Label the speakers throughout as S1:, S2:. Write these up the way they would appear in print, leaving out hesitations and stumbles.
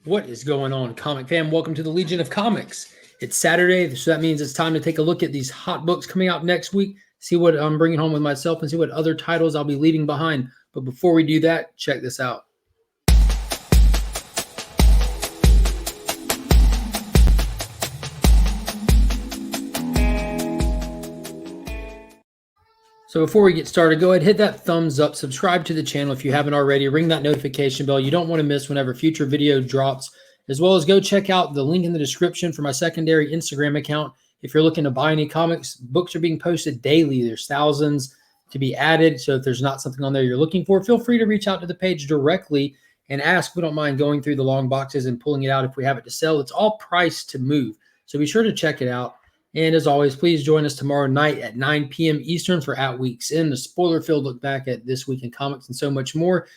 S1: What is going on, comic fam? Welcome to the Legion of Comics. It's Saturday, so that means it's time to take a look at these hot books coming out next week, see what I'm bringing home with myself, and see what other titles I'll be leaving behind. But before we do that, check this out. So before we get started, go ahead, hit that thumbs up, subscribe to the channel if you haven't already, ring that notification bell. You don't want to miss whenever future video drops, as well as go check out the link in the description for my secondary Instagram account. If you're looking to buy any comics, books are being posted daily. There's thousands to be added. So if there's not something on there you're looking for, feel free to reach out to the page directly and ask. We don't mind going through the long boxes and pulling it out if we have it to sell. It's all priced to move. So be sure to check it out. And as always, please join us tomorrow night at 9 p.m. Eastern for At Week's End, the spoiler-filled look back at This Week in Comics and so much more.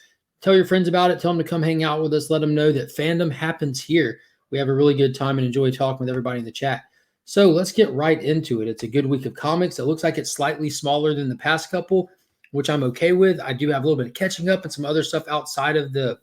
S1: Tell your friends about it. Tell them to come hang out with us. Let them know that fandom happens here. We have a really good time and enjoy talking with everybody in the chat. So let's get right into it. It's a good week of comics. It looks like it's slightly smaller than the past couple, which I'm okay with. I do have a little bit of catching up and some other stuff outside of the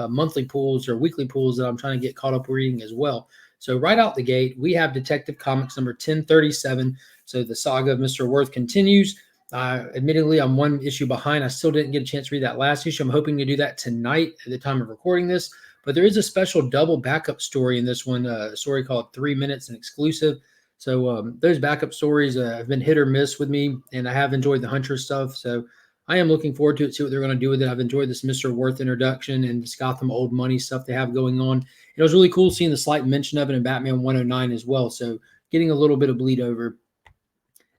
S1: monthly pools or weekly pools that I'm trying to get caught up reading as well. So right out the gate, we have Detective Comics number 1037. So the saga of Mr. Worth continues. Admittedly, I'm one issue behind. I still didn't get a chance to read that last issue. I'm hoping to do that tonight at the time of recording this. But there is a special double backup story in this one, a story called 3 Minutes, an exclusive. So those backup stories have been hit or miss with me, and I have enjoyed the Hunter stuff. So I am looking forward to it, see what they're going to do with it. I've enjoyed this Mr. Worth introduction and this Gotham old money stuff they have going on. It was really cool seeing the slight mention of it in Batman 109 as well. So getting a little bit of bleed over.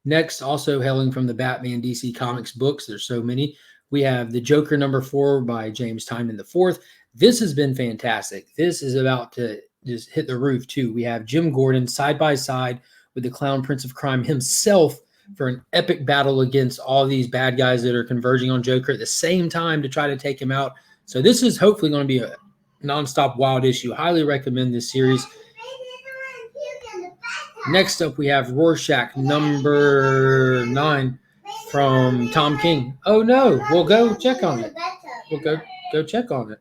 S1: Next, also hailing from the Batman DC Comics books, there's so many. We have The Joker number 4 by James Tynion IV. This has been fantastic. This is about to just hit the roof too. We have Jim Gordon side by side with the Clown Prince of Crime himself for an epic battle against all these bad guys that are converging on Joker at the same time to try to take him out. So this is hopefully going to be a nonstop wild issue. Highly recommend this series. Next up, we have Rorschach number 9 from Tom King. Oh no, we'll go check on it. We'll go check on it.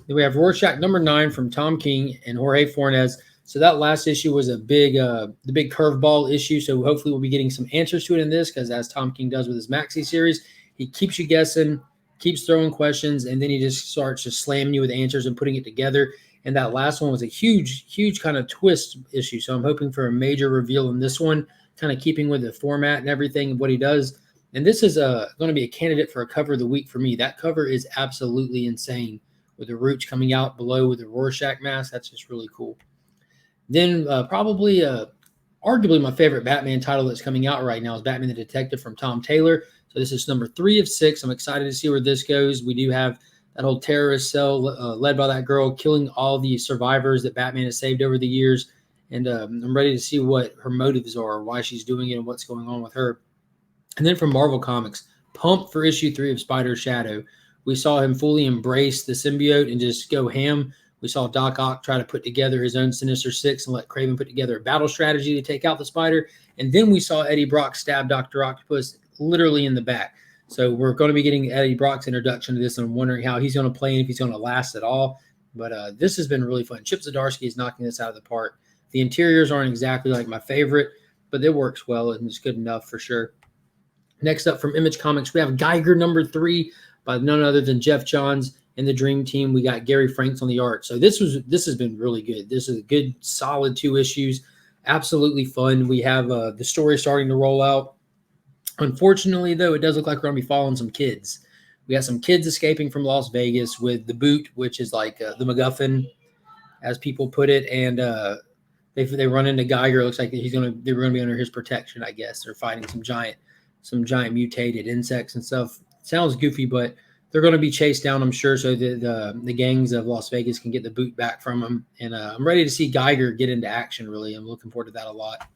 S1: Then we have Rorschach number 9 from Tom King and Jorge Fornes. So that last issue was a big, the big curveball issue. So hopefully we'll be getting some answers to it in this, because as Tom King does with his Maxi series, he keeps you guessing, keeps throwing questions, and then he just starts just slamming you with answers and putting it together. And that last one was a huge kind of twist issue. So I'm hoping for a major reveal in this one, kind of keeping with the format and everything of what he does. And this is going to be a candidate for a cover of the week for me. That cover is absolutely insane with the roots coming out below with the Rorschach mask. That's just really cool. Then probably arguably my favorite Batman title that's coming out right now is Batman the Detective from Tom Taylor. So this is number 3 of 6. I'm excited to see where this goes. We do have that whole terrorist cell led by that girl killing all the survivors that Batman has saved over the years. And I'm ready to see what her motives are, why she's doing it, and what's going on with her. And then from Marvel Comics, pumped for issue 3 of Spider Shadow. We saw him fully embrace the symbiote and just go ham. We saw Doc Ock try to put together his own Sinister Six and let Kraven put together a battle strategy to take out the Spider. And then we saw Eddie Brock stab Dr. Octopus literally in the back. So we're going to be getting Eddie Brock's introduction to this, and I'm wondering how he's going to play and if he's going to last at all. But this has been really fun. Chip Zdarsky is knocking this out of the park. The interiors aren't exactly like my favorite, but it works well and it's good enough for sure. Next up from Image Comics, we have Geiger number 3 by none other than Jeff Johns and the Dream Team. We got Gary Franks on the art. So this has been really good. This is a good, solid 2 issues. Absolutely fun. We have the story starting to roll out. Unfortunately, though, it does look like we're going to be following some kids. We got some kids escaping from Las Vegas with the Boot, which is like the MacGuffin, as people put it, and they run into Geiger. It looks like they're going to be under his protection, I guess. They're fighting some giant mutated insects and stuff. Sounds goofy, but they're going to be chased down, I'm sure, so the gangs of Las Vegas can get the Boot back from them. And I'm ready to see Geiger get into action, really. I'm looking forward to that a lot.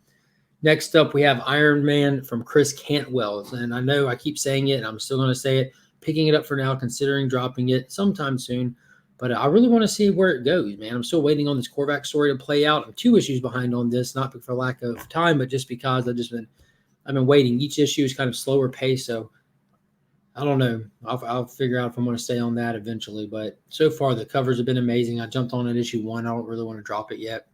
S1: Next up, we have Iron Man from Chris Cantwell. And I know I keep saying it, and I'm still going to say it. Picking it up for now, considering dropping it sometime soon. But I really want to see where it goes, man. I'm still waiting on this Korvac story to play out. I'm 2 issues behind on this, not for lack of time, but just because I've been waiting. Each issue is kind of slower pace, so I don't know. I'll figure out if I'm going to stay on that eventually. But so far, the covers have been amazing. I jumped on at issue 1. I don't really want to drop it yet.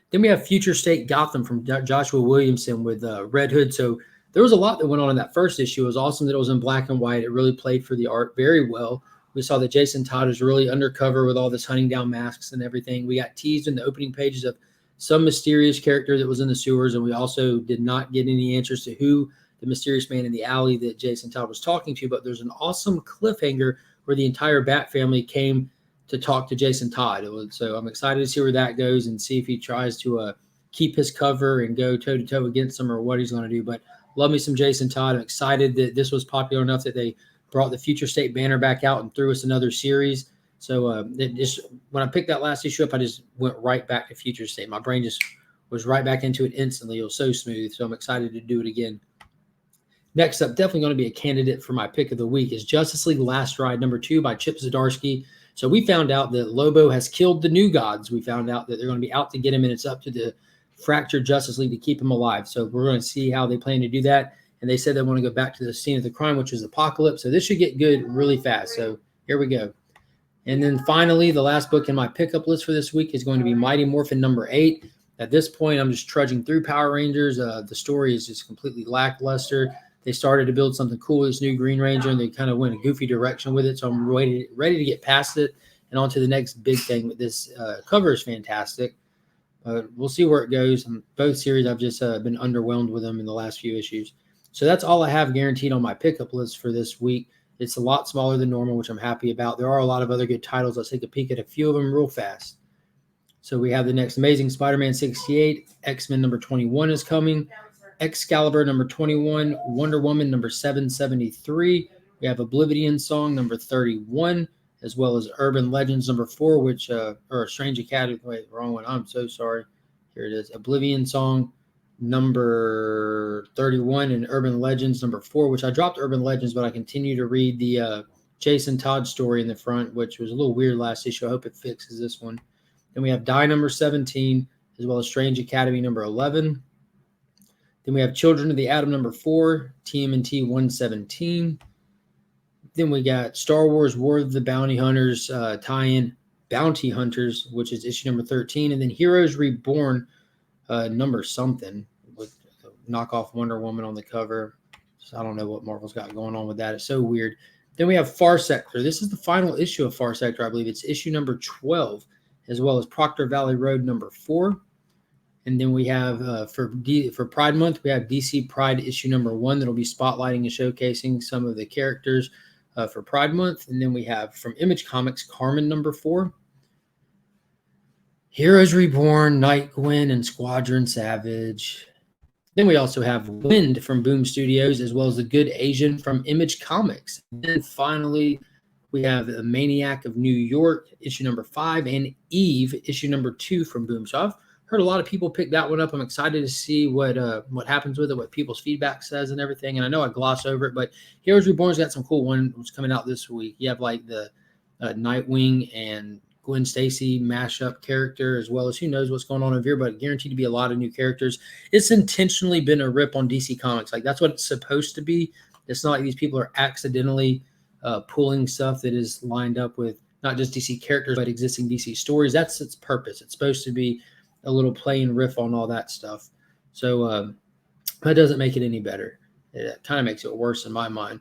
S1: Then we have Future State Gotham from Joshua Williamson with Red Hood. So there was a lot that went on in that first issue. It was awesome that it was in black and white. It really played for the art very well. We saw that Jason Todd is really undercover with all this hunting down masks and everything. We got teased in the opening pages of some mysterious character that was in the sewers, and we also did not get any answers to who the mysterious man in the alley that Jason Todd was talking to. But there's an awesome cliffhanger where the entire Bat family came to talk to Jason Todd. So I'm excited to see where that goes and see if he tries to keep his cover and go toe-to-toe against him or what he's going to do. But love me some Jason Todd. I'm excited that this was popular enough that they brought the Future State banner back out and threw us another series. So when I picked that last issue up, I just went right back to Future State. My brain just was right back into it instantly. It was so smooth. So I'm excited to do it again. Next up, definitely going to be a candidate for my pick of the week, is Justice League Last Ride #2 by Chip Zdarsky. So we found out that Lobo has killed the New Gods. We found out that they're going to be out to get him, and it's up to the fractured Justice League to keep him alive. So we're going to see how they plan to do that. And they said they want to go back to the scene of the crime, which is Apocalypse. So this should get good really fast. So here we go. And then finally, the last book in my pickup list for this week is going to be Mighty Morphin #8. At this point, I'm just trudging through Power Rangers. The story is just completely lackluster. They started to build something cool with this new Green Ranger, and they kind of went a goofy direction with it. So I'm ready to get past it and on to the next big thing. But this cover is fantastic. We'll see where it goes. Both series, I've just been underwhelmed with them in the last few issues. So that's all I have guaranteed on my pickup list for this week. It's a lot smaller than normal, which I'm happy about. There are a lot of other good titles. Let's take a peek at a few of them real fast. So we have the next Amazing Spider-Man 68. X-Men #21 is coming. Excalibur #21. Wonder Woman #773. We have Oblivion Song #31, as well as Urban Legends #4, which or Strange Academy. Wait, wrong one. I'm so sorry. Here it is. Oblivion Song #31 and Urban Legends #4, which I dropped Urban Legends, but I continue to read the Jason Todd story in the front, which was a little weird last issue. I hope it fixes this one. Then we have Die #17, as well as Strange Academy #11. Then we have Children of the Atom #4, TMNT 117. Then we got Star Wars War of the Bounty Hunters tie-in Bounty Hunters, which is issue #13. And then Heroes Reborn #something with knockoff Wonder Woman on the cover. So I don't know what Marvel's got going on with that. It's so weird. Then we have Far Sector. This is the final issue of Far Sector, I believe. It's issue #12, as well as Proctor Valley Road #4. And then we have for Pride Month, we have DC Pride issue #1 that'll be spotlighting and showcasing some of the characters for Pride Month. And then we have from Image Comics, Carmen #4, Heroes Reborn, Nightwing, and Squadron Savage. Then we also have Wind from Boom Studios, as well as The Good Asian from Image Comics. And then finally, we have The Maniac of New York, issue #5, and Eve, issue #2 from Boom. So I've heard a lot of people pick that one up. I'm excited to see what happens with it, what people's feedback says and everything. And I know I gloss over it, but Heroes Reborn's got some cool ones coming out this week. You have like the Nightwing and Gwen Stacy mashup character, as well as who knows what's going on over here, but guaranteed to be a lot of new characters. It's intentionally been a rip on DC Comics. Like that's what it's supposed to be. It's not like these people are accidentally pulling stuff that is lined up with not just DC characters, but existing DC stories. That's its purpose. It's supposed to be a little play and riff on all that stuff. So that doesn't make it any better. It kind of makes it worse in my mind.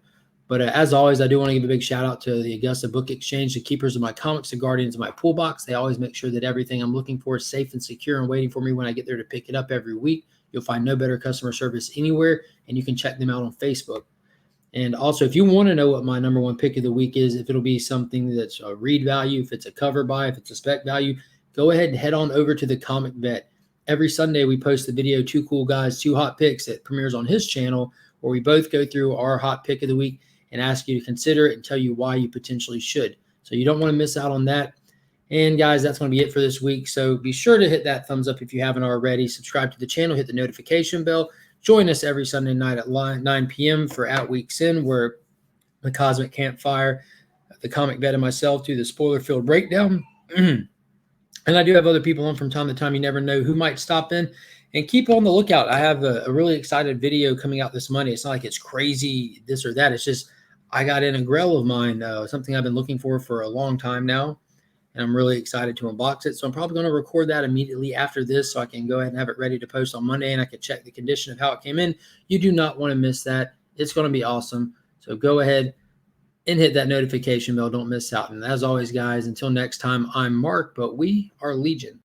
S1: But as always, I do want to give a big shout out to the Augusta Book Exchange, the keepers of my comics, the guardians of my pool box. They always make sure that everything I'm looking for is safe and secure and waiting for me when I get there to pick it up every week. You'll find no better customer service anywhere, and you can check them out on Facebook. And also, if you want to know what my #1 pick of the week is, if it'll be something that's a read value, if it's a cover buy, if it's a spec value, go ahead and head on over to the Comic Vet. Every Sunday, we post the video, Two Cool Guys, Two Hot Picks, that premieres on his channel, where we both go through our hot pick of the week and ask you to consider it and tell you why you potentially should. So you don't want to miss out on that. And guys, that's going to be it for this week. So be sure to hit that thumbs up if you haven't already. Subscribe to the channel, hit the notification bell. Join us every Sunday night at 9 p.m. for At Week's End, where the Cosmic Campfire, the Comic Vet, and myself do the spoiler-filled breakdown. And I do have other people on from time to time. You never know who might stop in. And keep on the lookout. I have a really excited video coming out this Monday. It's not like it's crazy, this or that. It's just I got in a grail of mine, something I've been looking for a long time now, and I'm really excited to unbox it. So I'm probably going to record that immediately after this so I can go ahead and have it ready to post on Monday, and I can check the condition of how it came in. You do not want to miss that. It's going to be awesome. So go ahead and hit that notification bell. Don't miss out. And as always, guys, until next time, I'm Mark, but we are Legion.